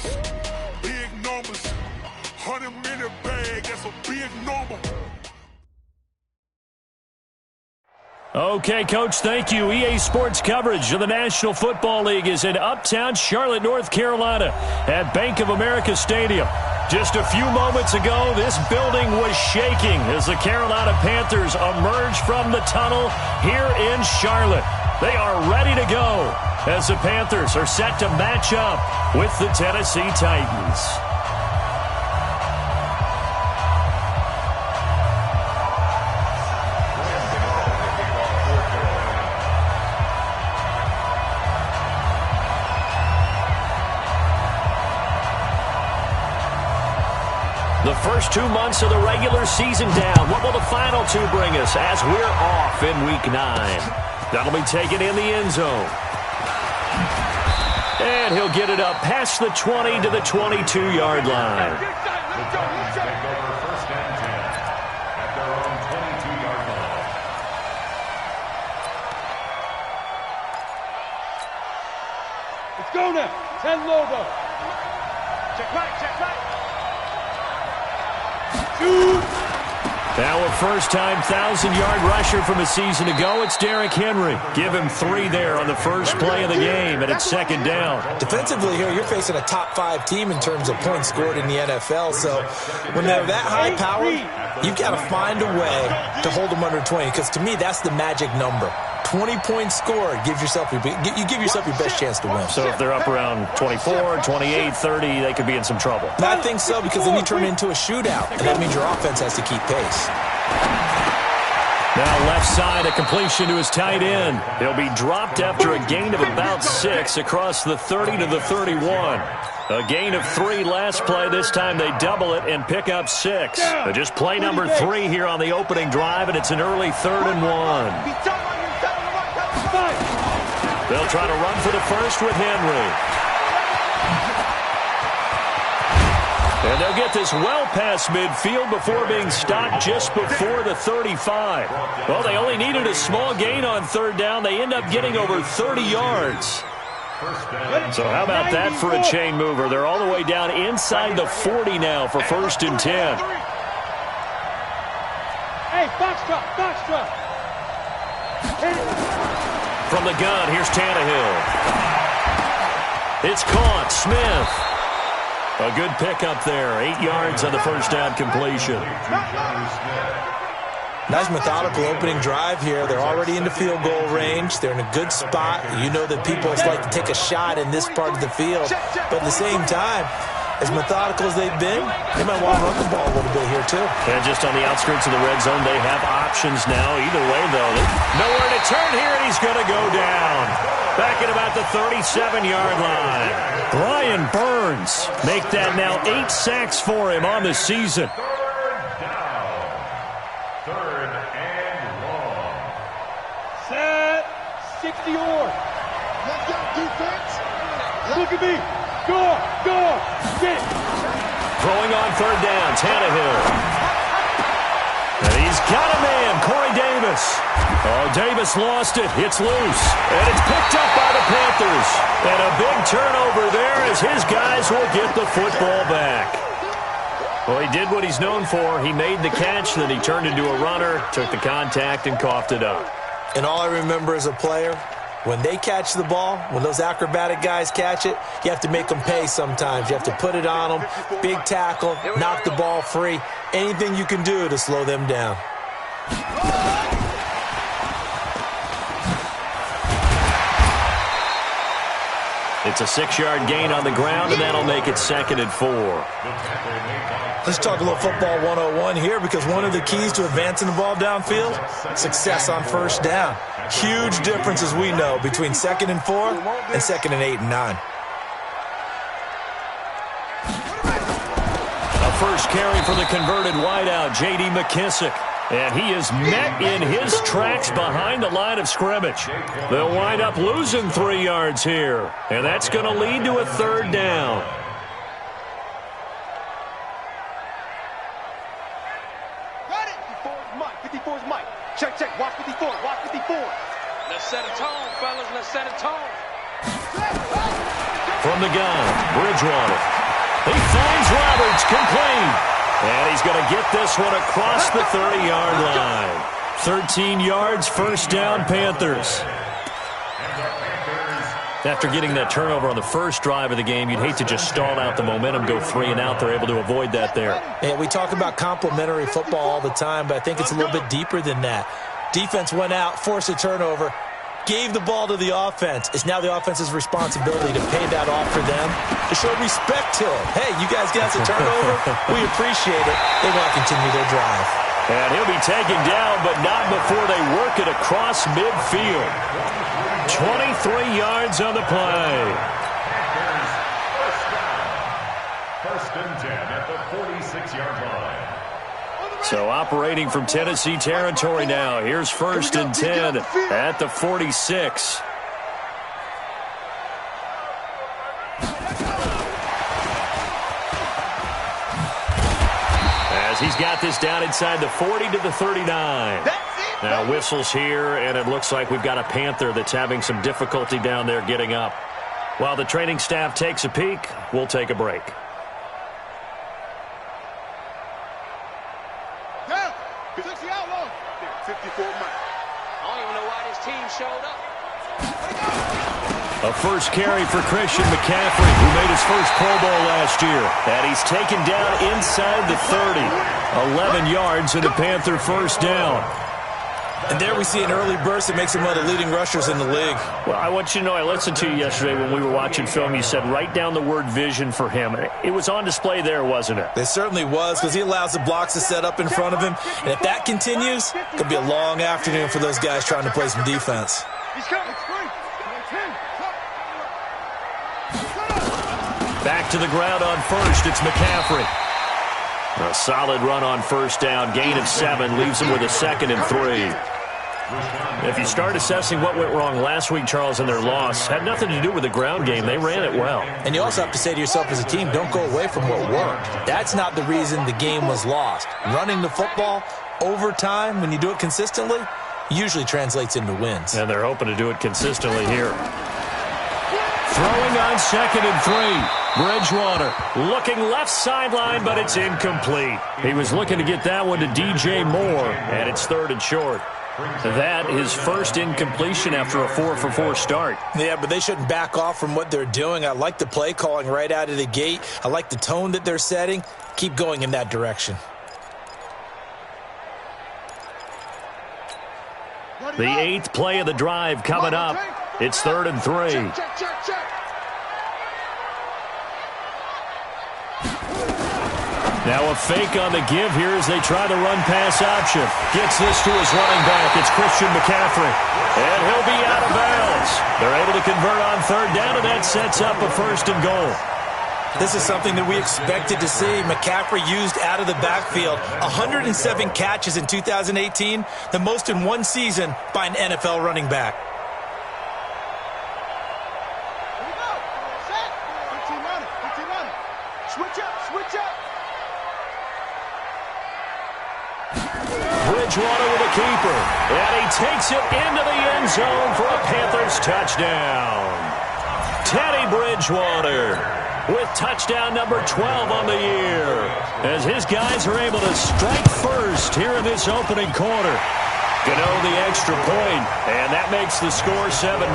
numbers, big numbers. 100-minute bag, that's a big number. Okay, Coach, thank you. EA Sports coverage of the National Football League is in uptown Charlotte, North Carolina at Bank of America Stadium. Just a few moments ago, this building was shaking as the Carolina Panthers emerged from the tunnel here in Charlotte. They are ready to go as the Panthers are set to match up with the Tennessee Titans. The first 2 months of the regular season down. What will the final two bring us as we're off in Week 9? That'll be taken in the end zone. And he'll get it up past the 20 to the 22-yard line. Let's go now. 10 logo. Check right, check right. Now a first-time 1,000-yard rusher from a season ago. It's Derrick Henry. Give him 3 there on the first play of the game, and it's second down. Defensively here, you're facing a top-5 team in terms of points scored in the NFL. So when they're that high-powered, you've got to find a way to hold them under 20, because to me, that's the magic number. 20 points scored, you give yourself your best chance to win. So if they're up around 24, 28, 30, they could be in some trouble. And I think so, because then you turn it into a shootout, and that means your offense has to keep pace. Now left side, a completion to his tight end. He'll be dropped after a gain of about 6 across the 30 to the 31. A gain of 3 last play. This time they double it and pick up 6. Just play number 3 here on the opening drive, and it's an early 3rd and 1. They'll try to run for the first with Henry. And they'll get this well past midfield before being stopped just before the 35. Well, they only needed a small gain on 3rd down. They end up getting over 30 yards. So how about that for a chain mover? They're all the way down inside the 40 now for 1st and 10. Hey, box drop. From the gun, here's Tannehill. It's caught. Smith. A good pickup there. 8 yards on the first down completion. Nice methodical opening drive here. They're already into field goal range. They're in a good spot. You know that people like to take a shot in this part of the field. But at the same time, as methodical as they've been, they might want to run the ball a little bit here too. And just on the outskirts of the red zone, they have options now. Either way, though, nowhere to turn here, and he's going to go down. Back at about the 37-yard line. Brian Burns make that now 8 sacks for him on the season. Third and long. Set. 60 or. Let's go, defense. Look at me. Go. Sit. Throwing on 3rd down, Tannehill. And he's got a man, Corey Davis. Oh, Davis lost it. It's loose. And it's picked up by the Panthers. And a big turnover there as his guys will get the football back. Well, he did what he's known for. He made the catch, then he turned into a runner, took the contact, and coughed it up. And all I remember as a player, when they catch the ball, when those acrobatic guys catch it, you have to make them pay sometimes. You have to put it on them, big tackle, knock the ball free. Anything you can do to slow them down. It's a 6-yard gain on the ground, and that'll make it 2nd and 4. Let's talk a little football 101 here, because one of the keys to advancing the ball downfield, success on 1st down. Huge difference, as we know, between 2nd and 4 and 2nd and 8 and 9. A first carry for the converted wideout, J.D. McKissick. And he is met in his tracks behind the line of scrimmage. They'll wind up losing 3 yards here. And that's going to lead to a 3rd down. Got it. 54's Mike. Check. Watch 54. Watch 54. Let's set a tone, fellas. Let's set a tone. from the gun. Bridgewater. He finds Roberts, complete. And he's going to get this one across the 30-yard line. 13 yards, first down, Panthers. After getting that turnover on the first drive of the game, you'd hate to just stall out the momentum, go 3 and out. They're able to avoid that there. Yeah, we talk about complementary football all the time, but I think it's a little bit deeper than that. Defense went out, forced a turnover, gave the ball to the offense. It's now the offense's responsibility to pay that off for them, to show respect to it. Hey, you guys got a turnover? We appreciate it. They want to continue their drive. And he'll be taken down, but not before they work it across midfield. 23 yards on the play. First and 10 at the 46-yard line. So operating from Tennessee territory now. Here's first and 10 at the 46. As he's got this down inside the 40 to the 39. Now whistles here, and it looks like we've got a Panther that's having some difficulty down there getting up. While the training staff takes a peek, we'll take a break. A first carry for Christian McCaffrey, who made his first Pro Bowl last year. And he's taken down inside the 30. 11 yards and a Panther first down. And there we see an early burst that makes him one of the leading rushers in the league. Well, I want you to know, I listened to you yesterday when we were watching film. You said write down the word vision for him. It was on display there, wasn't it? It certainly was, because he allows the blocks to set up in front of him. And if that continues, it could be a long afternoon for those guys trying to play some defense. Back to the ground on first. It's McCaffrey. A solid run on first down. Gain of 7 leaves him with a second and 3. If you start assessing what went wrong last week, Charles, in their loss, had nothing to do with the ground game. They ran it well. And you also have to say to yourself as a team, don't go away from what worked. That's not the reason the game was lost. Running the football over time, when you do it consistently, usually translates into wins. And they're hoping to do it consistently here. Throwing on second and 3. Bridgewater looking left sideline, but it's incomplete. He was looking to get that one to DJ Moore, and it's third and short. That is first incompletion after a 4-for-4 start. Yeah, but they shouldn't back off from what they're doing. I like the play calling right out of the gate. I like the tone that they're setting. Keep going in that direction. The 8th play of the drive coming up. It's third and 3. Now a fake on the give here as they try the run-pass option. Gets this to his running back. It's Christian McCaffrey. And he'll be out of bounds. They're able to convert on third down, and that sets up a first and goal. This is something that we expected to see. McCaffrey used out of the backfield. 107 catches in 2018, the most in one season by an NFL running back. Bridgewater with a keeper, and he takes it into the end zone for a Panthers touchdown. Teddy Bridgewater with touchdown number 12 on the year, as his guys are able to strike first here in this opening quarter. Gano the extra point, and that makes the score 7-0.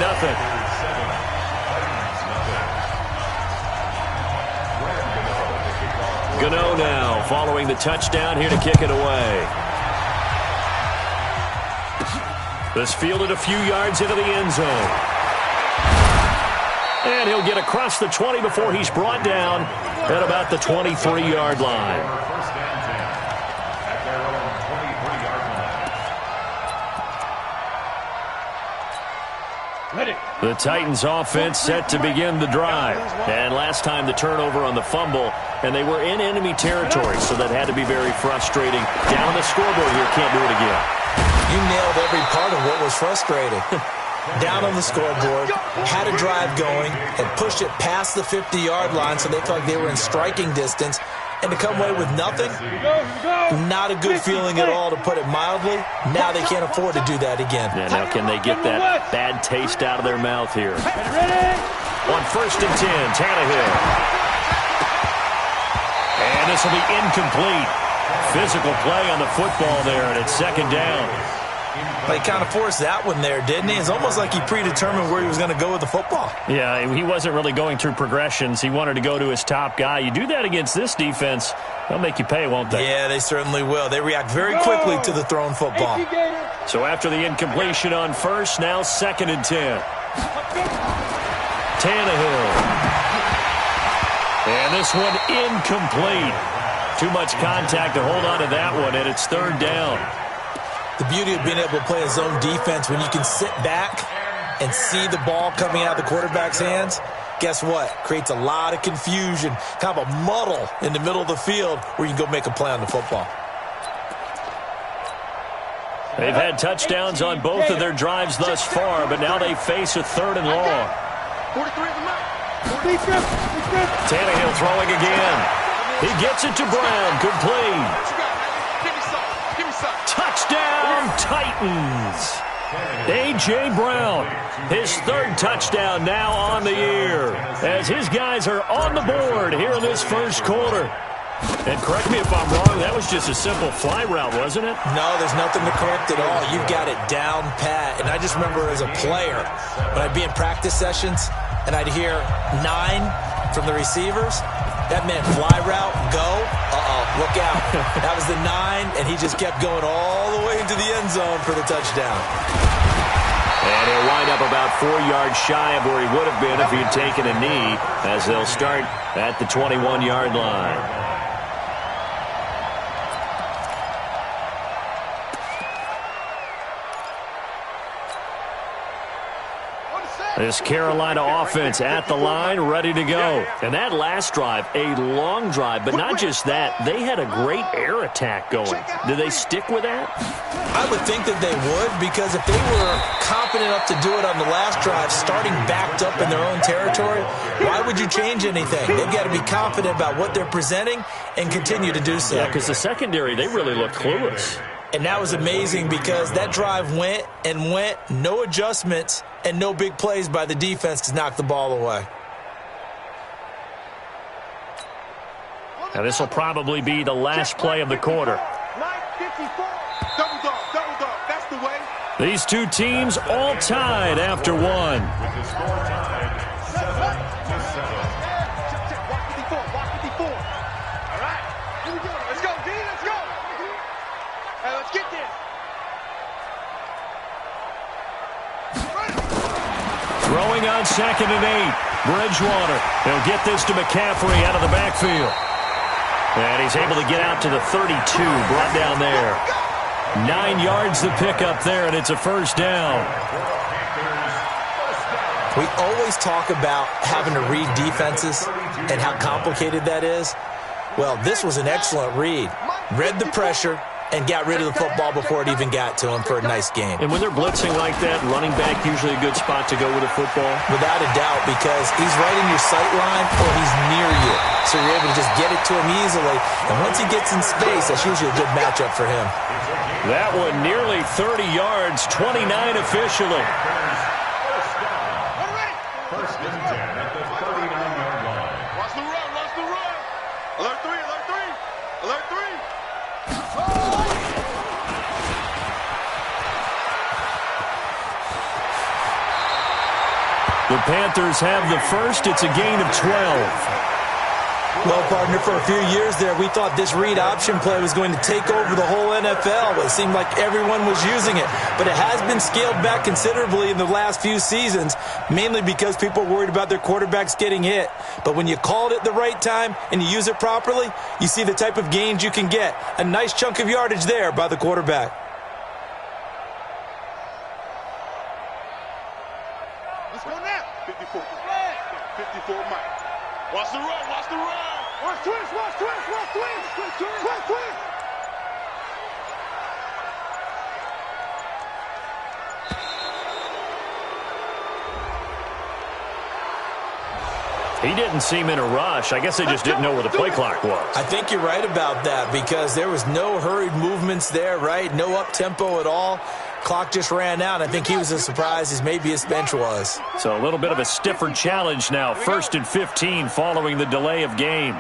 Gano now following the touchdown here to kick it away. This fielded a few yards into the end zone. And he'll get across the 20 before he's brought down at about the 23-yard line. The Titans offense set to begin the drive. And last time the turnover on the fumble, and they were in enemy territory, so that had to be very frustrating. Down on the scoreboard here, can't do it again. You nailed every part of what was frustrating. Down on the scoreboard, had a drive going, had pushed it past the 50-yard line, so they felt like they were in striking distance, and to come away with nothing, not a good feeling at all, to put it mildly. Now they can't afford to do that again. Yeah, now can they get that bad taste out of their mouth here? On 1st and 10, Tannehill. And this will be incomplete. Physical play on the football there, and it's 2nd down. He kind of forced that one there, didn't he? It's almost like he predetermined where he was going to go with the football. Yeah, he wasn't really going through progressions. He wanted to go to his top guy. You do that against this defense, they'll make you pay, won't they? Yeah, they certainly will. They react very quickly to the thrown football. So after the incompletion on 1st, now 2nd and 10. Tannehill. And this one incomplete. Too much contact to hold on to that one, and it's 3rd down. The beauty of being able to play a zone defense, when you can sit back and see the ball coming out of the quarterback's hands, guess what? Creates a lot of confusion, kind of a muddle in the middle of the field where you can go make a play on the football. They've had touchdowns on both of their drives thus far, but now they face a 3rd and long. Tannehill throwing again. He gets it to Brown. Complete. Touchdown, Titans. A.J. Brown, his 3rd touchdown now on the year, as his guys are on the board here in this 1st quarter. And correct me if I'm wrong, that was just a simple fly route, wasn't it? No, there's nothing to correct at all. You've got it down pat. And I just remember as a player, when I'd be in practice sessions and I'd hear 9 from the receivers, that meant fly route, go, look out. That was the 9, and he just kept going all the way into the end zone for the touchdown. And he'll wind up about 4 yards shy of where he would have been if he had taken a knee, as they'll start at the 21-yard line. This Carolina offense at the line, ready to go. And that last drive, a long drive, but not just that. They had a great air attack going. Do they stick with that? I would think that they would, because if they were confident enough to do it on the last drive, starting backed up in their own territory, why would you change anything? They've got to be confident about what they're presenting and continue to do so. Yeah, because the secondary, they really look clueless. And that was amazing, because that drive went and went, no adjustments, and no big plays by the defense to knock the ball away. Now this will probably be the last play of the quarter. Double dog, that's the way. These two teams all tied after one. With the score tied 7-7. Walk 54. All right, here we go. Let's go, D. Let's go. Hey, let's get this. Throwing on 2nd and 8. Bridgewater. He'll get this to McCaffrey out of the backfield. And he's able to get out to the 32. Brought down there. 9 yards to pick up there, and it's a 1st down. We always talk about having to read defenses and how complicated that is. Well, this was an excellent read. Read the pressure and got rid of the football before it even got to him for a nice game. And when they're blitzing like that, running back usually a good spot to go with a football? Without a doubt, because he's right in your sight line or he's near you. So you're able to just get it to him easily. And once he gets in space, that's usually a good matchup for him. That one nearly 30 yards, 29 officially. First and 10 at the 39-yard line. Watch the run. Alert 3. The Panthers have the first. It's a gain of 12. Well, partner, for a few years there, we thought this read option play was going to take over the whole NFL. It seemed like everyone was using it. But it has been scaled back considerably in the last few seasons, mainly because people are worried about their quarterbacks getting hit. But when you call it at the right time and you use it properly, you see the type of gains you can get. A nice chunk of yardage there by the quarterback. Let's go now. 54. 54 Mike. Watch the run. Watch twist. He didn't seem in a rush. I guess they just didn't know where the play clock was. I think you're right about that because there was no hurried movements there, right? No up-tempo at all. Clock just ran out. I think he was as surprised as maybe his bench was. So a little bit of a stiffer challenge now. 1st and 15 following the delay of game.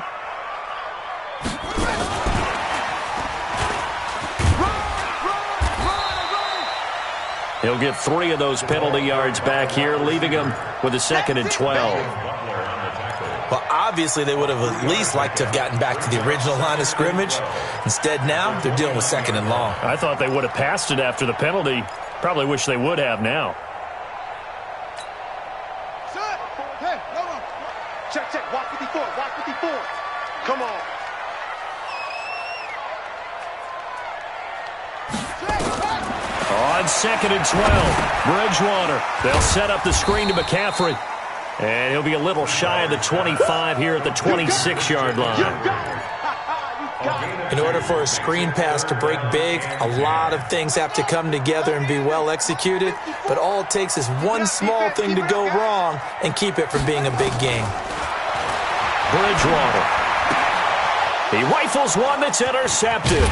He'll get 3 of those penalty yards back here, leaving him with a 2nd and 12. Well, obviously they would have at least liked to have gotten back to the original line of scrimmage. Instead now, they're dealing with 2nd and long. I thought they would have passed it after the penalty. Probably wish they would have now. Hey, no. Check. Walk 54. Come on. On 2nd and 12, Bridgewater. They'll set up the screen to McCaffrey. And he'll be a little shy of the 25 here at the 26-yard line. In order for a screen pass to break big, a lot of things have to come together and be well executed. But all it takes is one small thing to go wrong and keep it from being a big game. Bridgewater. He rifles one that's intercepted.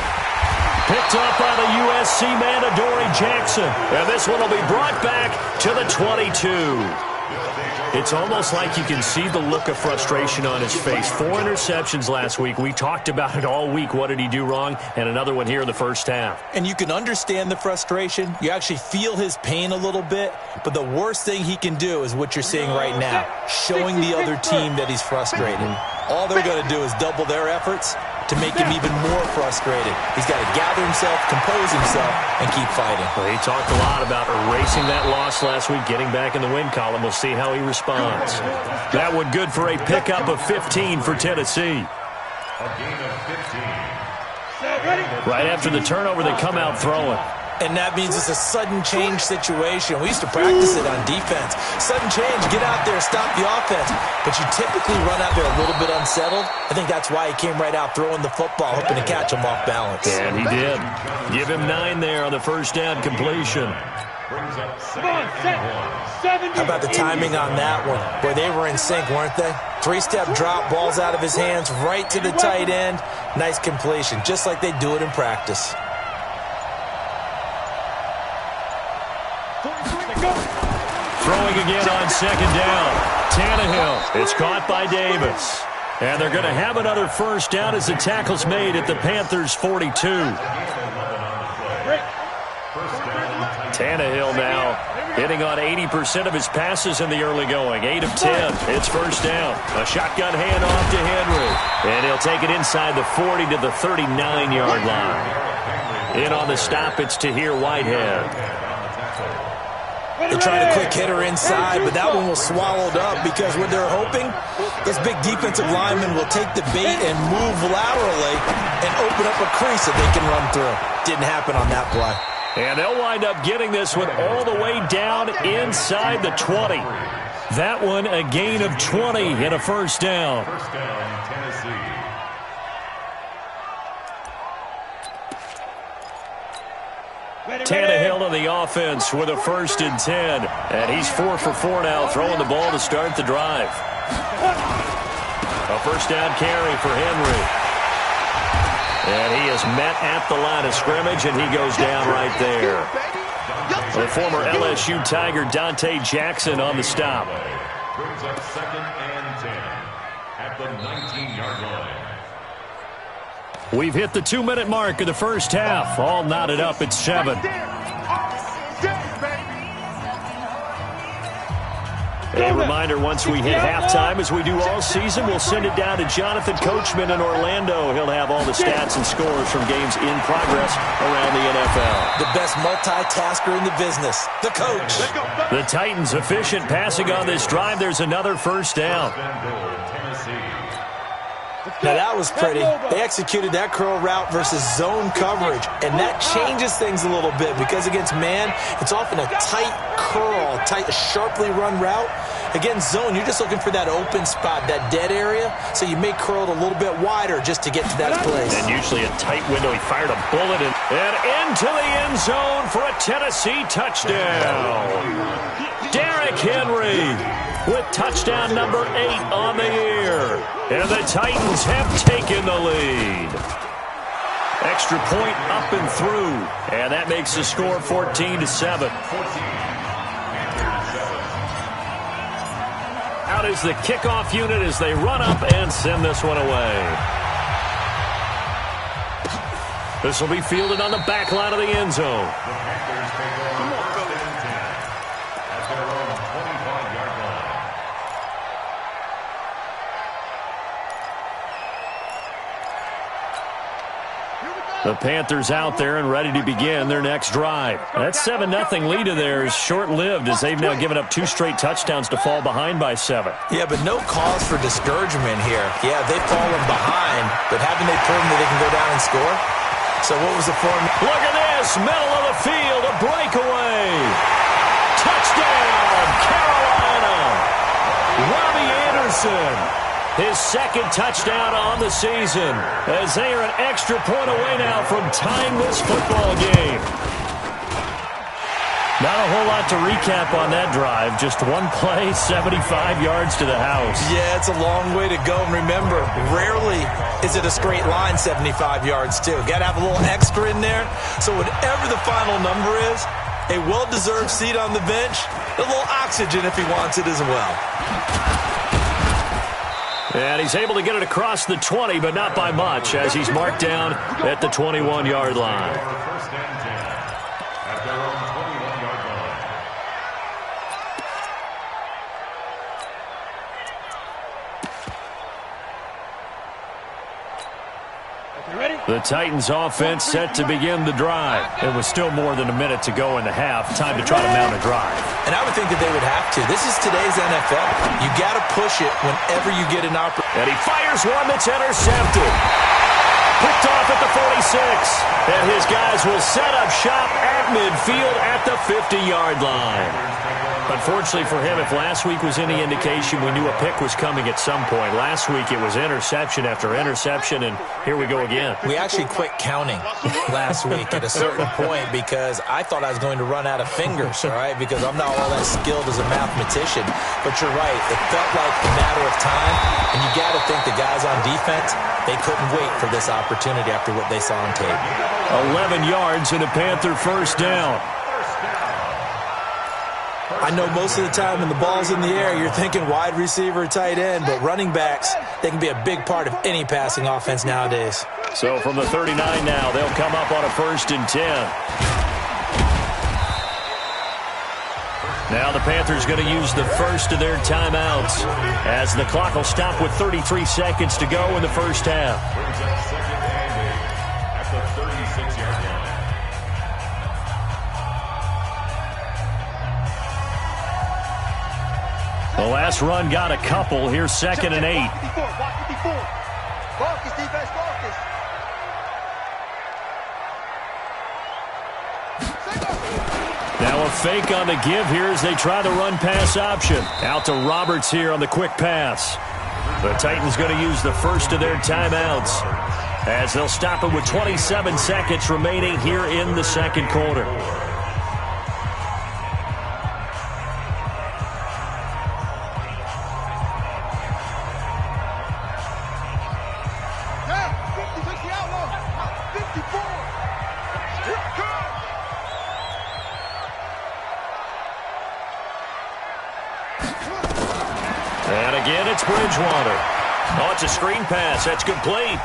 Picked up by the USC man, Adoree Jackson. And this one will be brought back to the 22. It's almost like you can see the look of frustration on his face. 4 interceptions last week. We talked about it all week. What did he do wrong? And another one here in the first half. And you can understand the frustration. You actually feel his pain a little bit. But the worst thing he can do is what you're seeing right now, showing the other team that he's frustrated. All they're going to do is double their efforts to make him even more frustrated. He's got to gather himself, compose himself, and keep fighting. Well, he talked a lot about erasing that loss last week, getting back in the win column. We'll see how he responds. That one good for a pickup of 15 for Tennessee. A gain of 15. Right after the turnover, they come out throwing. And that means it's a sudden change situation. We used to practice it on defense. Sudden change, get out there, stop the offense. But you typically run out there a little bit unsettled. I think that's why he came right out throwing the football, hoping to catch him off balance. And he did. Give him 9 there on the first down completion. How about the timing on that one? Boy, they were in sync, weren't they? 3-step drop, balls out of his hands, right to the tight end. Nice completion, just like they do it in practice. Throwing again on 2nd down. Tannehill. It's caught by Davis. And they're going to have another first down as the tackle's made at the Panthers' 42. Tannehill now hitting on 80% of his passes in the early going. 8 of 10. It's first down. A shotgun handoff to Henry. And he'll take it inside the 40 to the 39-yard line. In on the stop, it's Tahir Whitehead. They tried a quick hitter inside, but that one was swallowed up because what they're hoping, this big defensive lineman will take the bait and move laterally and open up a crease that they can run through. Didn't happen on that play. And they'll wind up getting this one all the way down inside the 20. That one a gain of 20 and a first down. First down, Tennessee. Tannehill in the offense with a 1st and 10. And he's 4 for 4 now, throwing the ball to start the drive. A first down carry for Henry. And he is met at the line of scrimmage, and he goes down right there. The former LSU Tiger, Dante Jackson, on the stop. Brings up 2nd and 10 at the 19-yard line. We've hit the 2-minute mark of the first half. All knotted up at 7. A reminder, once we hit halftime, as we do all season, we'll send it down to Jonathan Coachman in Orlando. He'll have all the stats and scores from games in progress around the NFL. The best multitasker in the business, the coach. The Titans efficient passing on this drive. There's another first down. Now that was pretty. They executed that curl route versus zone coverage, and that changes things a little bit because against man, it's often a tight curl, tight, sharply run route. Against zone, you're just looking for that open spot, that dead area, so you may curl it a little bit wider just to get to that place. And usually a tight window. He fired a bullet and into the end zone for a Tennessee touchdown. Darren Derrick Henry with touchdown number 8 on the year. And the Titans have taken the lead. Extra point up and through. And that makes the score 14-7. Out is the kickoff unit as they run up and send this one away. This will be fielded on the back line of the end zone. The Panthers out there and ready to begin their next drive. That 7-0 lead of theirs short-lived as they've now given up 2 straight touchdowns to fall behind by 7. Yeah, but no cause for discouragement here. Yeah, they've fallen behind, but haven't they proven that they can go down and score? So what was the form? Look at this, middle of the field, a breakaway. Touchdown, Carolina. Robbie Anderson. His second touchdown on the season as they are an extra point away now from tying this football game. Not a whole lot to recap on that drive. Just one play, 75 yards to the house. Yeah, it's a long way to go. And remember, rarely is it a straight line 75 yards, too. Got to have a little extra in there. So whatever the final number is, a well-deserved seat on the bench, a little oxygen if he wants it as well. And he's able to get it across the 20, but not by much, as he's marked down at the 21-yard line. First and 10 at their own 21-yard line. The Titans offense set to begin the drive. It was still more than a minute to go in the half. Time to try to mount a drive. And I would think that they would have to. This is today's NFL. You got to push it whenever you get an opportunity. And he fires one that's intercepted. Picked off at the 46. And his guys will set up shop at midfield at the 50-yard line. Unfortunately for him, if last week was any indication, we knew a pick was coming at some point. Last week it was interception after interception, and here we go again. We actually quit counting last week at a certain point because I thought I was going to run out of fingers, all right, because I'm not all that skilled as a mathematician. But you're right. It felt like a matter of time, and you got to think the guys on defense, they couldn't wait for this opportunity after what they saw on tape. 11 yards and a Panther first down. I know most of the time when the ball's in the air, you're thinking wide receiver, tight end, but running backs, they can be a big part of any passing offense nowadays. So from the 39 now, they'll come up on a 1st and 10. Now the Panthers going to use the first of their timeouts as the clock will stop with 33 seconds to go in the first half. Brings up second and 8 at the 36-yard line. The last run got a couple. Here's 2nd and 8. Focus, defense, focus. Now a fake on the give here as they try the run-pass option. Out to Roberts here on the quick pass. The Titans going to use the first of their timeouts as they'll stop it with 27 seconds remaining here in the second quarter. And again, it's Bridgewater. Oh, it's a screen pass. That's complete.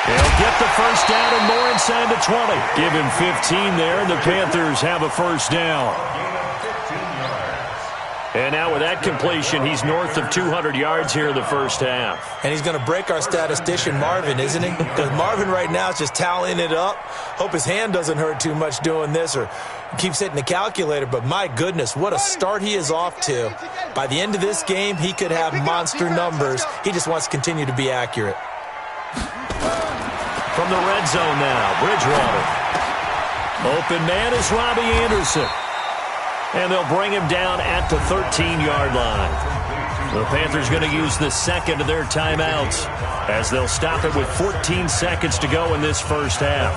They'll get the first down and more inside the 20. Give him 15 there, and the Panthers have a first down. And now with that completion, he's north of 200 yards here in the first half. And he's going to break our statistician, Marvin, isn't he? Because Marvin right now is just tallying it up. Hope his hand doesn't hurt too much doing this or keeps hitting the calculator. But my goodness, what a start he is off to. By the end of this game, he could have monster numbers. He just wants to continue to be accurate. From the red zone now, Bridgewater. Open man is Robbie Anderson. And they'll bring him down at the 13-yard line. The Panthers going to use the second of their timeouts as they'll stop it with 14 seconds to go in this first half.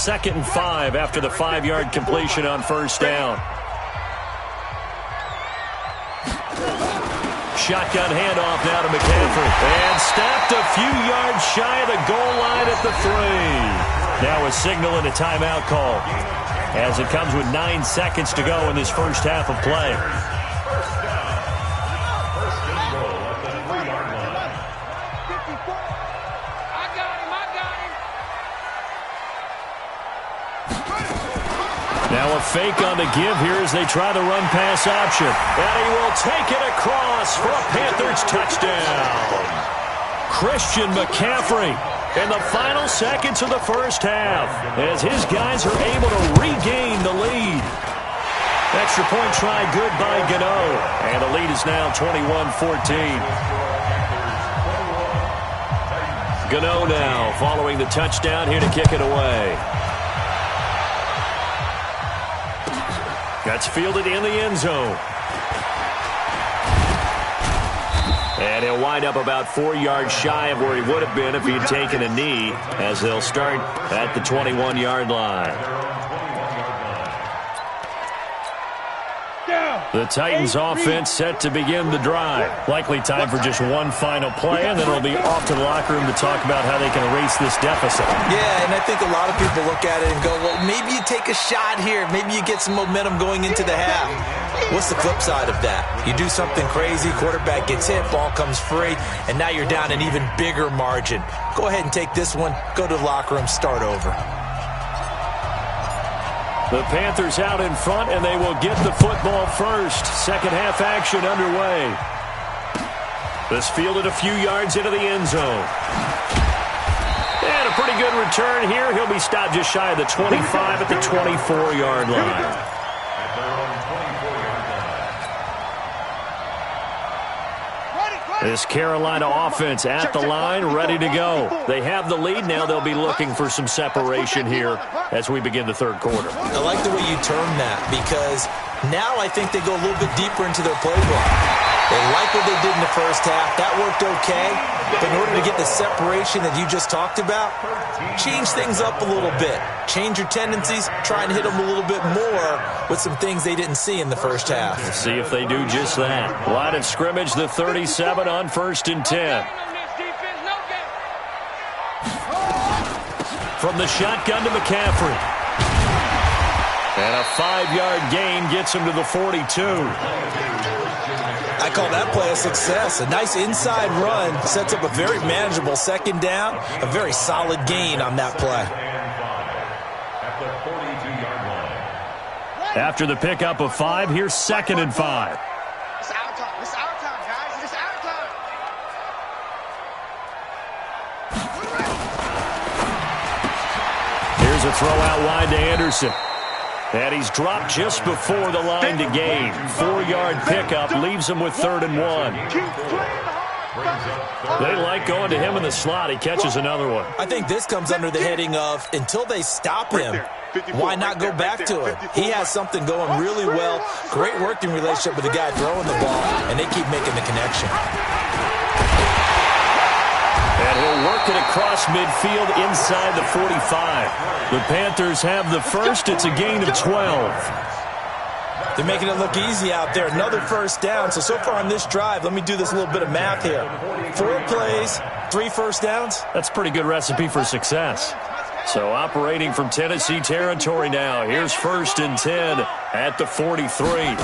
2nd and 5 after the 5-yard completion on first down. Shotgun handoff now to McCaffrey. And stopped a few yards shy of the goal line at the 3. Now a signal and a timeout call, as it comes with 9 seconds to go in this first half of play. Now a fake on the give here as they try the run-pass option. And he will take it across for a Panthers touchdown. Christian McCaffrey in the final seconds of the first half, as his guys are able to regain the lead. Extra point try good by Gano. And the lead is now 21-14. Gano now following the touchdown here to kick it away. That's fielded in the end zone. And he'll wind up about 4 yards shy of where he would have been if he'd taken a knee, as they'll start at the 21-yard line. The Titans offense set to begin the drive. Likely time for just one final play, and then it'll be off to the locker room to talk about how they can erase this deficit. Yeah, and I think a lot of people look at it and go, well, maybe you take a shot here. Maybe you get some momentum going into the half. What's the flip side of that? You do something crazy, quarterback gets hit, ball comes free, and now you're down an even bigger margin. Go ahead and take this one, go to the locker room, start over. The Panthers out in front, and they will get the football first. Second half action underway. This fielded a few yards into the end zone. And a pretty good return here. He'll be stopped just shy of the 25 at the 24-yard line. This Carolina offense at the line, ready to go. They have the lead. Now they'll be looking for some separation here as we begin the third quarter. I like the way you term that, because now I think they go a little bit deeper into their playbook. They like what they did in the first half. That worked okay. But in order to get the separation that you just talked about, change things up a little bit. Change your tendencies. Try and hit them a little bit more with some things they didn't see in the first half. Let's see if they do just that. Line of scrimmage, the 37 on 1st and 10. From the shotgun to McCaffrey. And a 5-yard gain gets him to the 42. I call that play a success. A nice inside run sets up a very manageable second down. A very solid gain on that play. After the pickup of 5, here's 2nd and 5. It's our time. It's our time, guys. It's our time. Here's a throw out wide to Anderson. And he's dropped just before the line to gain. 4-yard pickup leaves him with 3rd and 1. They like going to him in the slot. He catches another one. I think this comes under the heading of, until they stop him, why not go back to him? He has something going really well. Great working relationship with the guy throwing the ball, and they keep making the connection. And he'll work it across midfield inside the 45. The Panthers have the first. It's a gain of 12. They're making it look easy out there. Another first down. So far on this drive, let me do this little bit of math here. 4 plays, 3 first downs. That's a pretty good recipe for success. So operating from Tennessee territory now. Here's 1st and 10 at the 43.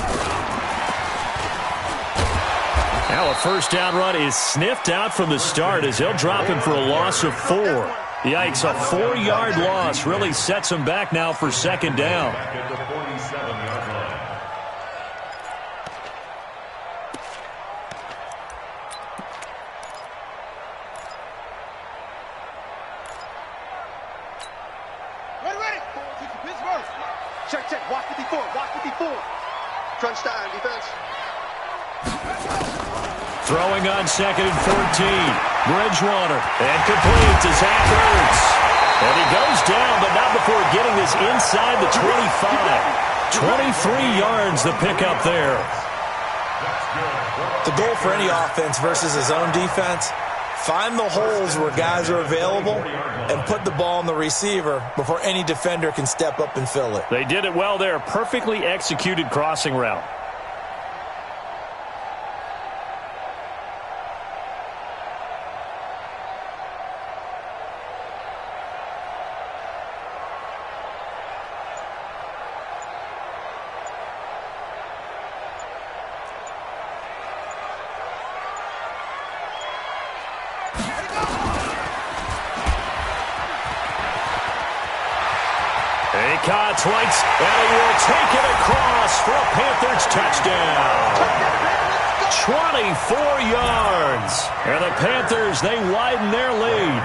Now a first down run is sniffed out from the start as they'll drop him for a loss of 4. Yikes, a 4-yard loss really sets him back now for 2nd down. Ready. Pittsburgh. Check. Watch 54. Watch 54. Crunch time, defense. Throwing on 2nd and 14. Bridgewater. And complete to Zach Ertz. And he goes down, but not before getting this inside the 25. 23 yards the pickup there. The goal for any offense versus his own defense, Find the holes where guys are available and put the ball on the receiver before any defender can step up and fill it. They did it well there. Perfectly executed crossing route. Cuts, waits, and he will take it across for a Panthers touchdown. 24 yards. And the Panthers, they widen their lead.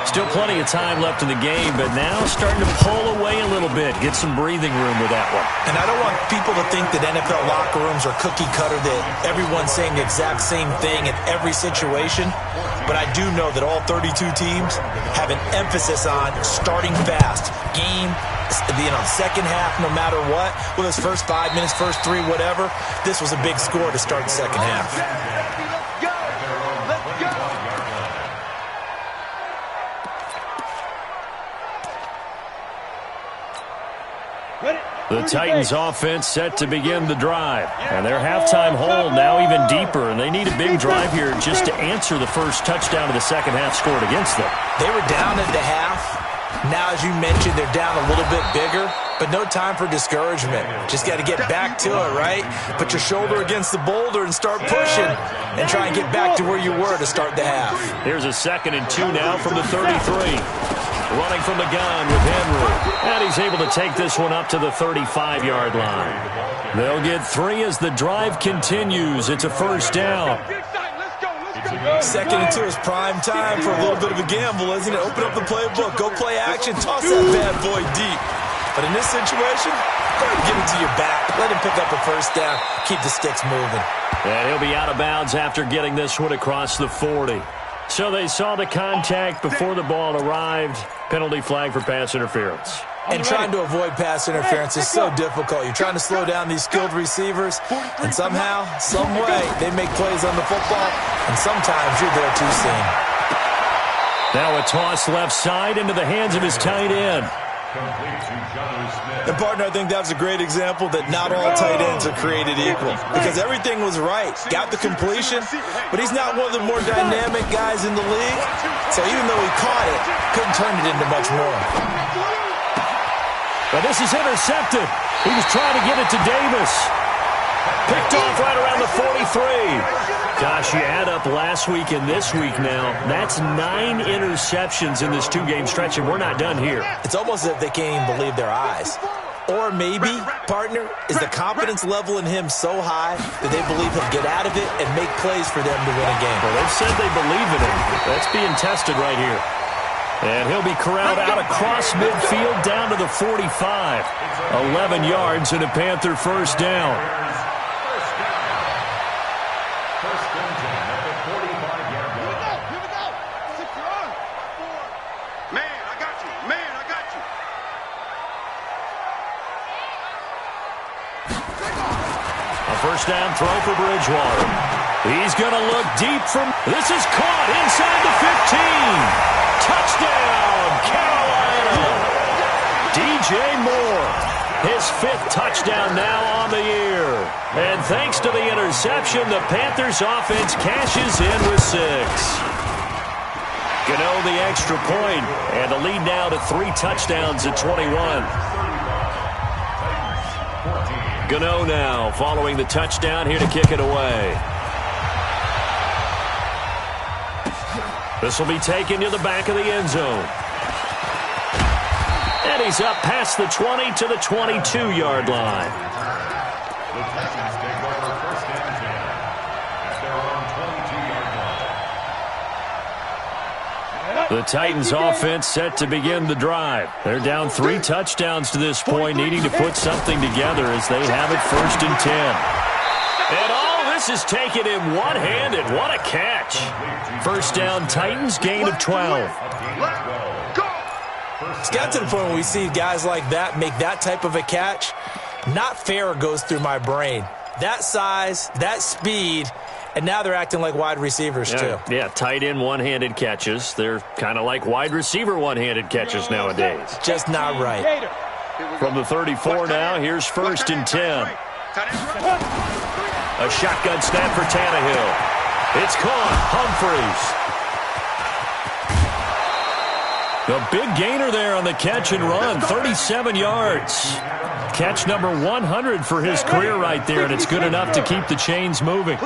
Still plenty of time left in the game, but now starting to pull away a little bit. Get some breathing room with that one. And I don't want people to think that NFL locker rooms are cookie cutter, that everyone's saying the exact same thing in every situation. But I do know that all 32 teams have an emphasis on starting fast. Game, second half, no matter what. Whether it's first 5 minutes, first 3, whatever. This was a big score to start the second half. The Titans offense set to begin the drive. And their halftime hole now even deeper. And they need a big drive here just to answer the first touchdown of the second half scored against them. They were down at the half. Now, as you mentioned, they're down a little bit bigger. But no time for discouragement. Just got to get back to it, right? Put your shoulder against the boulder and start pushing. And try and get back to where you were to start the half. Here's a 2nd and 2 now from the 33. Running from the gun with Henry. And he's able to take this one up to the 35-yard line. They'll get 3 as the drive continues. It's a first down. 2nd and 2 is prime time for a little bit of a gamble, isn't it? Open up the playbook. Go play action. Toss that bad boy deep. But in this situation, go ahead and give it to your back. Let him pick up a first down. Keep the sticks moving. And he'll be out of bounds after getting this one across the 40. So they saw the contact before the ball arrived. Penalty flag for pass interference. And trying to avoid pass interference is so difficult. You're trying to slow down these skilled receivers, and somehow, some way, they make plays on the football, and sometimes you're there too soon. Now a toss left side into the hands of his tight end. And, partner, I think that was a great example that not all tight ends are created equal. Because everything was right. Got the completion, but he's not one of the more dynamic guys in the league. So even though he caught it, couldn't turn it into much more. But this is intercepted. He was trying to get it to Davis. Picked off right around the 43. Gosh, you add up last week and this week now, that's 9 interceptions in this 2-game stretch, and we're not done here. It's almost as if they can't even believe their eyes. Or maybe, partner, is the confidence level in him so high that they believe he'll get out of it and make plays for them to win a game. Well, they've said they believe in him. That's being tested right here. And he'll be corralled out across midfield down to the 45. 11 yards and a Panther first down. First down throw for Bridgewater. He's going to look deep from... This is caught inside the 15. Touchdown, Carolina. DJ Moore. His 5th touchdown now on the year. And thanks to the interception, the Panthers offense cashes in with 6. Gano the extra point, and the lead now to 3 touchdowns at 21. Gano now following the touchdown here to kick it away. This will be taken to the back of the end zone. And he's up past the 20 to the 22-yard line. The Texans take over first and 10 at their own 22-yard line. The Titans offense set to begin the drive. They're down 3 touchdowns to this point, needing to put something together as they have it first and 10. And all this is taken in one-handed. What a catch. First down, Titans, gain of 12. It's got to the point where we see guys like that make that type of a catch. Not fair goes through my brain. That size, that speed, And now they're acting like wide receivers, too. Yeah, tight end one-handed catches. They're kind of like wide receiver one-handed catches nowadays. Just not right. From the 34 now, here's 1st and 10. A shotgun snap for Tannehill. It's caught. Humphreys. A big gainer there on the catch and run, 37 yards. Catch number 100 for his career right there, and it's good enough to keep the chains moving.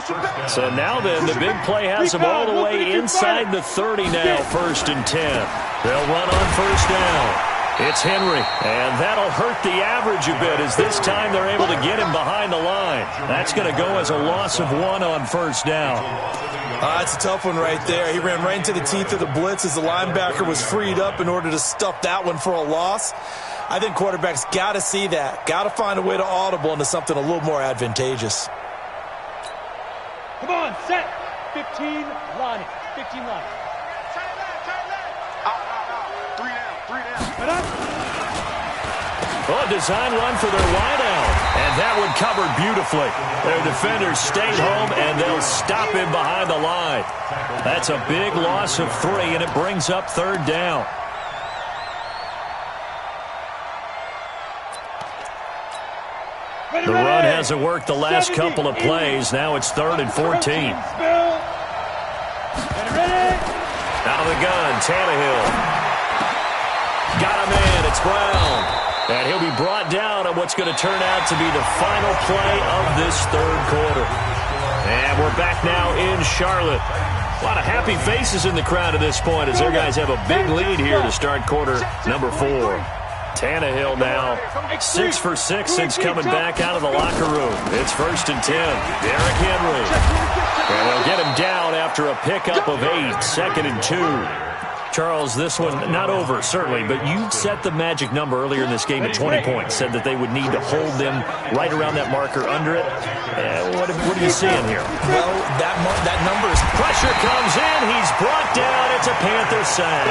So now then, the big play has him all the way inside the 30 now, 1st and 10. They'll run on 1st down. It's Henry, and that'll hurt the average a bit as this time they're able to get him behind the line. That's going to go as a loss of 1 on 1st down. That's a tough one right there. He ran right into the teeth of the blitz as the linebacker was freed up in order to stuff that one for a loss. I think quarterbacks got to see that. Got to find a way to audible into something a little more advantageous. Come on, set. 15 line. 15 line. Well, a design run for their wideout, and that one covered beautifully. Their defenders stayed home, and they'll stop him behind the line. That's a big loss of 3, and it brings up 3rd down. The run hasn't worked the last couple of plays. Now it's 3rd and 14. Out of the gun, Tannehill. Got a man, it's Brown. And he'll be brought down on what's going to turn out to be the final play of this 3rd quarter. And we're back now in Charlotte. A lot of happy faces in the crowd at this point as their guys have a big lead here to start quarter number 4. Tannehill now 6 for 6 since coming back out of the locker room. It's 1st and 10. Derrick Henry. And they'll get him down after a pickup of 8. 2nd and 2. Charles, this one not over, certainly, but you set the magic number earlier in this game at 20 points, said that they would need to hold them right around that marker under it. What are you seeing here? Well, that number is... Pressure comes in. He's brought down. It's a Panther sack.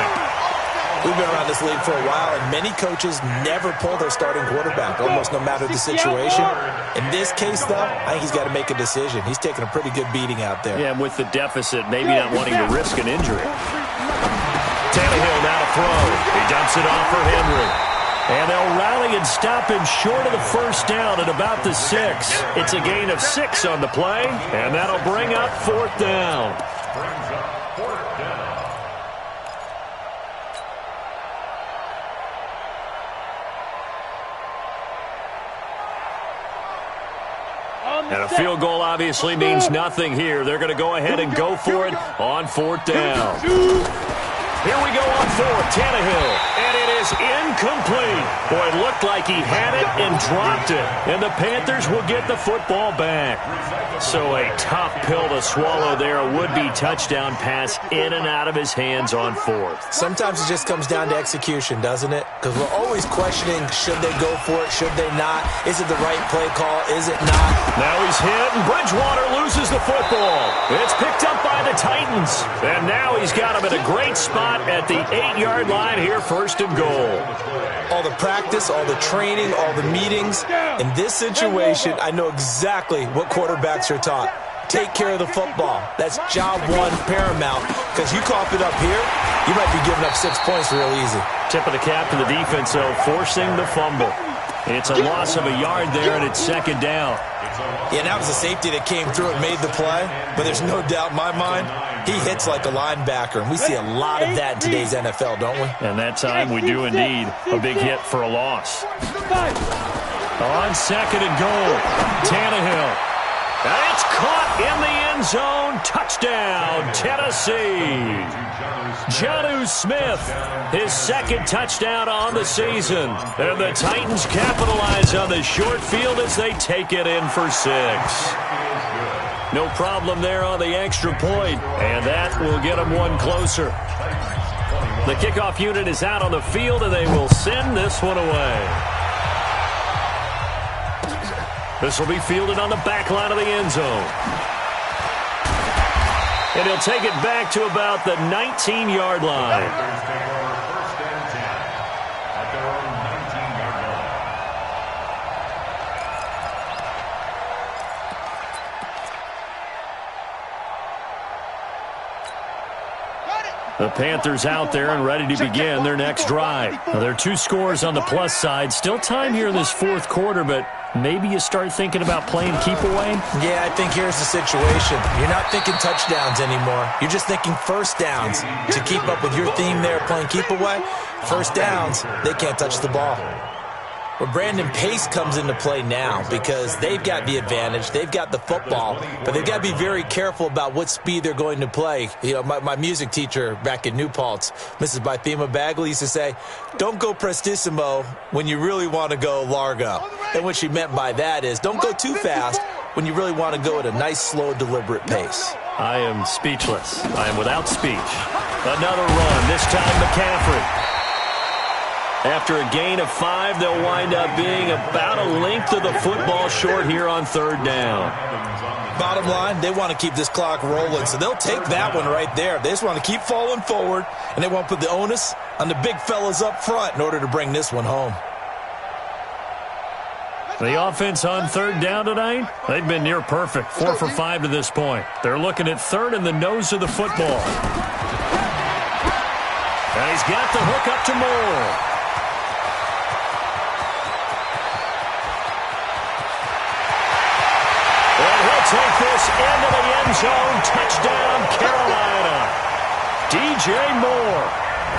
We've been around this league for a while, and many coaches never pull their starting quarterback, almost no matter the situation. In this case, though, I think he's got to make a decision. He's taking a pretty good beating out there. Yeah, and with the deficit, maybe not wanting to risk an injury. Tannehill now to throw. He dumps it off for Henry. And they'll rally and stop him short of the 1st down at about the 6. It's a gain of 6 on the play, and that'll bring up 4th down. Brings up 4th down. And a field goal obviously means nothing here. They're going to go ahead and go for it on 4th down. Here we go on 4th, Tannehill, and it is incomplete. Boy, it looked like he had it and dropped it, and the Panthers will get the football back. So a tough pill to swallow there, a would-be touchdown pass in and out of his hands on 4th. Sometimes it just comes down to execution, doesn't it? Because we're always questioning, should they go for it, should they not? Is it the right play call, is it not? Now he's hit, and Bridgewater loses the football. It's picked up by the Titans, and now he's got him at a great spot at the 8-yard line here, 1st and goal. All the practice, all the training, all the meetings. In this situation, I know exactly what quarterbacks are taught. Take care of the football. That's job 1 paramount, because you cough it up here, you might be giving up 6 points real easy. Tip of the cap to the defense, though, forcing the fumble. It's a loss of a yard there, and it's 2nd down. Yeah, that was a safety that came through and made the play, but there's no doubt in my mind, he hits like a linebacker, and we see a lot of that in today's NFL, don't we? And that time we do indeed. A big hit for a loss. On 2nd and goal, Tannehill. And it's caught in the end zone. Touchdown, Tennessee. Jonnu Smith, his 2nd touchdown on the season. And the Titans capitalize on the short field as they take it in for 6. No problem there on the extra point, and that will get them one closer. The kickoff unit is out on the field, and they will send this one away. This will be fielded on the back line of the end zone. And he'll take it back to about the 19-yard line. The Panthers out there and ready to begin their next drive. Now, there are 2 scores on the plus side. Still time here in this fourth quarter, but maybe you start thinking about playing keep away? Yeah, I think here's the situation. You're not thinking touchdowns anymore. You're just thinking first downs. To keep up with your theme there, playing keep away, first downs, they can't touch the ball. Well, Brandon, pace comes into play now because they've got the advantage. They've got the football, but they've got to be very careful about what speed they're going to play. You know, my music teacher back in New Paltz, Mrs. Bythema Bagley, used to say, don't go prestissimo when you really want to go largo. And what she meant by that is don't go too fast when you really want to go at a nice, slow, deliberate pace. I am speechless. I am without speech. Another run, this time McCaffrey. After a gain of 5, they'll wind up being about a length of the football short here on third down. Bottom line, they want to keep this clock rolling, so they'll take that one right there. They just want to keep falling forward, and they want to put the onus on the big fellas up front in order to bring this one home. The offense on third down tonight, they've been near perfect. 4 for 5 to this point. They're looking at third in the nose of the football. And he's got the hook up to Moore. Take this into the end zone. Touchdown, Carolina. DJ Moore,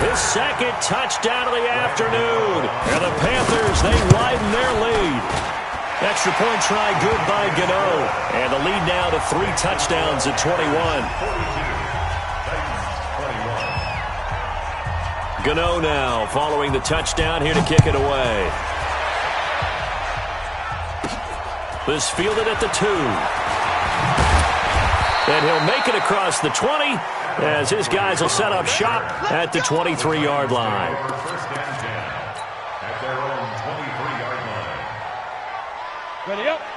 his second touchdown of the afternoon. And the Panthers, they widen their lead. Extra point try good by Gano. And the lead now to 3 touchdowns at 21. Gano now following the touchdown here to kick it away. This fielded at the 2. And he'll make it across the 20 as his guys will set up shop at the 23-yard line.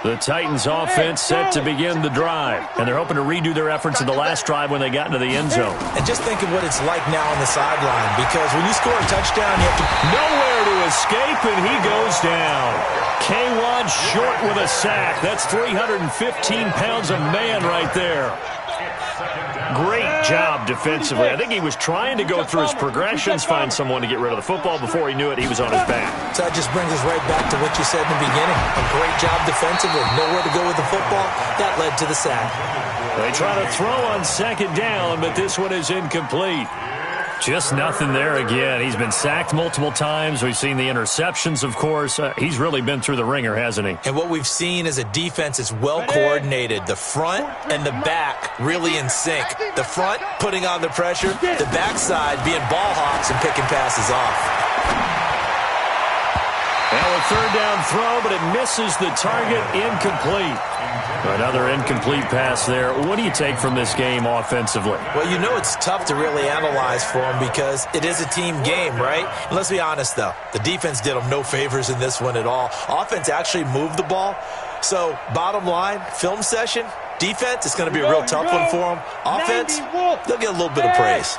The Titans offense set to begin the drive, and they're hoping to redo their efforts in the last drive when they got into the end zone. And just think of what it's like now on the sideline, because when you score a touchdown, you have to... Nowhere to escape, and he goes down. K-Wad short with a sack. That's 315 pounds of man right there. Great job defensively. I think he was trying to go through his progressions, find someone to get rid of the football. Before he knew it, he was on his back. So that just brings us right back to what you said in the beginning. A great job defensively. Nowhere to go with the football. That led to the sack. They try to throw on second down, but this one is incomplete. Just nothing there again. He's been sacked multiple times. We've seen the interceptions, of course. He's really been through the ringer, hasn't he? And what we've seen is a defense that's well-coordinated. The front and the back really in sync. The front putting on the pressure. The backside being ball hawks and picking passes off. Now a third down throw, but it misses the target. Incomplete. Another incomplete pass there. What do you take from this game offensively? Well, you know it's tough to really analyze for them because it is a team game, right? And let's be honest, though. The defense did them no favors in this one at all. Offense actually moved the ball. So, bottom line, film session, defense, it's going to be a real tough one for them. Offense, they'll get a little bit of praise.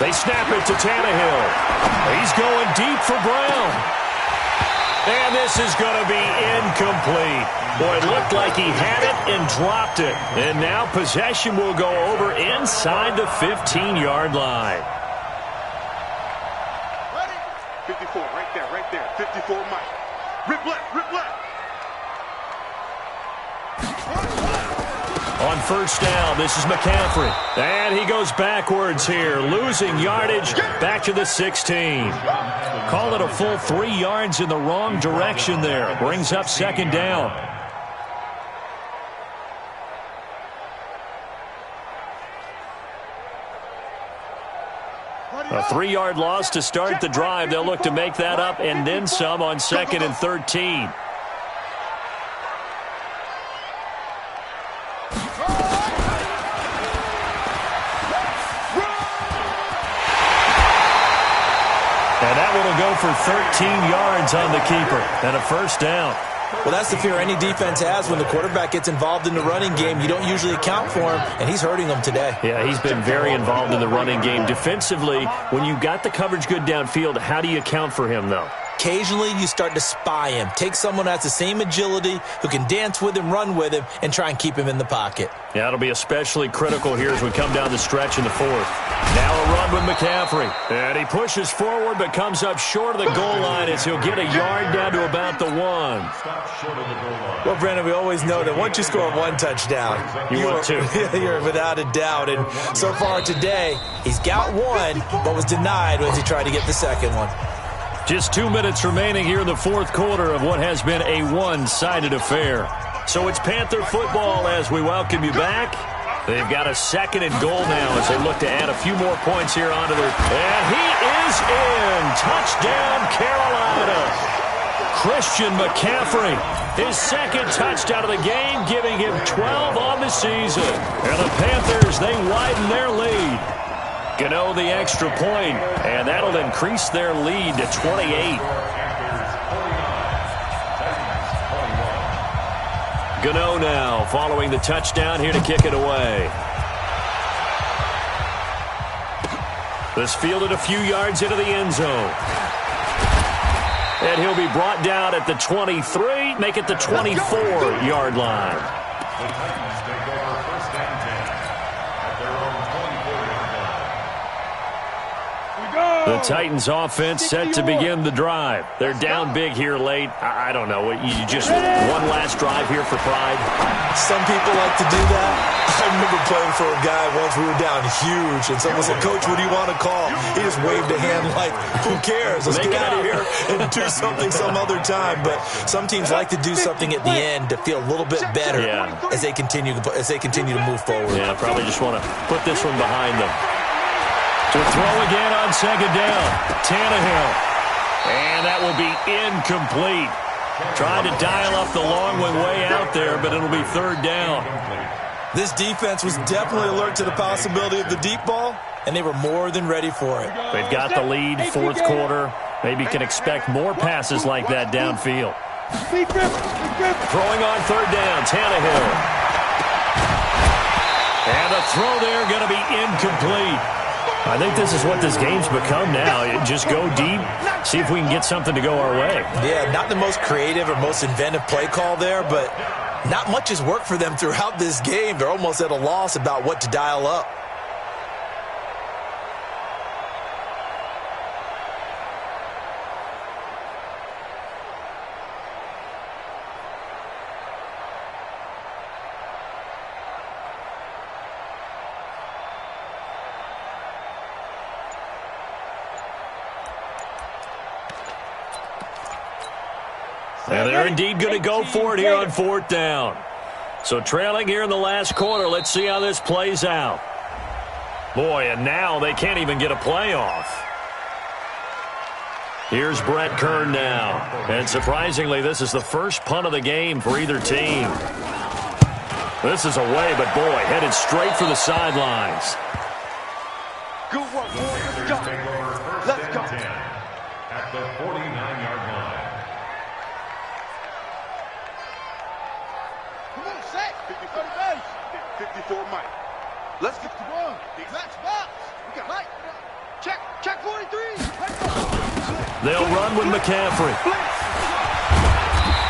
They snap it to Tannehill. He's going deep for Brown. And this is going to be incomplete. Boy, it looked like he had it and dropped it. And now possession will go over inside the 15-yard line. Ready? 54, right there. 54, Mike. Rip left. On first down, this is McCaffrey. And he goes backwards here, losing yardage back to the 16. Call it a full 3 yards in the wrong direction there. Brings up second down. A 3-yard loss to start the drive. They'll look to make that up and then some on 2nd and 13. And that one will go for 13 yards on the keeper and a first down. Well, that's the fear any defense has when the quarterback gets involved in the running game. You don't usually account for him, and he's hurting them today. Yeah, he's been very involved in the running game. Defensively, when you got the coverage good downfield, how do you account for him, though? Occasionally, you start to spy him. Take someone who has the same agility, who can dance with him, run with him, and try and keep him in the pocket. Yeah, it'll be especially critical here as we come down the stretch in the fourth. Now a run with McCaffrey. And he pushes forward but comes up short of the goal line as he'll get a yard down to about the 1. Well, Brandon, we always know that once you score one touchdown, you're without a doubt. And so far today, he's got one, but was denied as he tried to get the second one. Just 2 minutes remaining here in the fourth quarter of what has been a one-sided affair. So it's Panther football as we welcome you back. They've got a 2nd and goal now as they look to add a few more points here onto their... And he is in! Touchdown, Carolina! Christian McCaffrey, his 2nd touchdown of the game, giving him 12 on the season. And the Panthers, they widen their lead. Gano the extra point, and that'll increase their lead to 28. Gano now following the touchdown here to kick it away. This fielded a few yards into the end zone. And he'll be brought down at the 23, make it the 24-yard line. The Titans take over 1st and 10 at their own 24-yard line. The Titans offense set to begin the drive. They're down big here late. I don't know. You just one last drive here for pride? Some people like to do that. I remember playing for a guy once. We were down huge, and someone said, "Coach, what do you want to call?" He just waved a hand like, "Who cares? Let's get out of here and do something some other time." But some teams like to do something at the end to feel a little bit better as they continue to move forward. Yeah, probably just want to put this one behind them. To throw again on 2nd down. Tannehill. And that will be incomplete. Trying to dial up the long one way out there, but it'll be 3rd down. This defense was definitely alert to the possibility of the deep ball, and they were more than ready for it. They've got the lead, 4th quarter. Maybe can expect more passes like that downfield. Throwing on 3rd down, Tannehill. And the throw there going to be incomplete. I think this is what this game's become now. Just go deep, see if we can get something to go our way. Yeah, not the most creative or most inventive play call there, but not much has worked for them throughout this game. They're almost at a loss about what to dial up. And they're indeed going to go for it here on 4th down. So trailing here in the last quarter. Let's see how this plays out. Boy, and now they can't even get a play off. Here's Brett Kern now. And surprisingly, this is the first punt of the game for either team. This is away, but boy, headed straight for the sidelines. Good work, boys. Let's go. Let's go. At the 49-yard line. Come on, set. 54 Mike. Let's get the one. Max box. We got Mike. Check 43. They'll run with McCaffrey.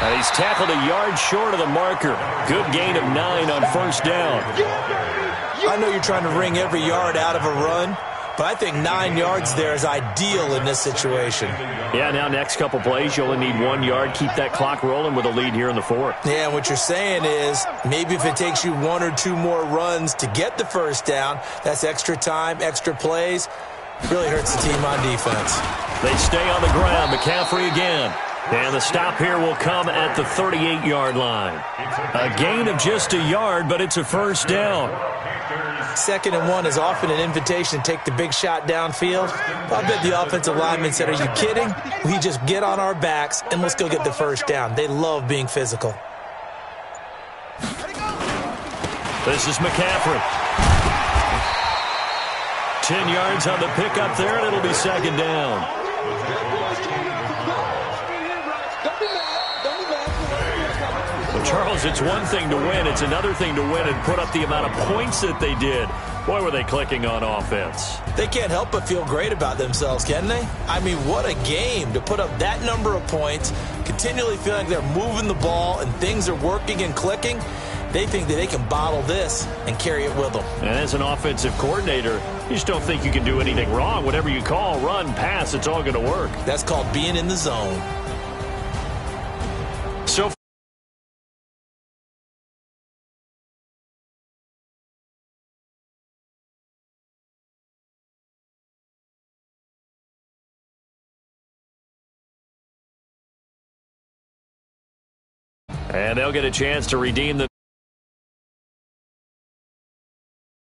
And he's tackled a yard short of the marker. Good gain of 9 on 1st down. I know you're trying to wring every yard out of a run, but I think 9 yards there is ideal in this situation. Yeah, now next couple plays, you only need 1 yard. Keep that clock rolling with a lead here in the 4th. Yeah, what you're saying is maybe if it takes you 1 or 2 more runs to get the 1st down, that's extra time, extra plays. Really hurts the team on defense. They stay on the ground. McCaffrey again. And the stop here will come at the 38-yard line. A gain of just a yard, but it's a 1st down. 2nd and 1 is often an invitation to take the big shot downfield. I bet the offensive lineman said, "Are you kidding? We just get on our backs and let's go get the 1st down." They love being physical. This is McCaffrey. 10 yards on the pickup there, and it'll be 2nd down. Well, Charles, it's one thing to win. It's another thing to win and put up the amount of points that they did. Boy, were they clicking on offense. They can't help but feel great about themselves, can they? I mean, what a game to put up that number of points, continually feeling like they're moving the ball and things are working and clicking. They think that they can bottle this and carry it with them. And as an offensive coordinator, you just don't think you can do anything wrong. Whatever you call, run, pass, it's all going to work. That's called being in the zone. So and they'll get a chance to redeem the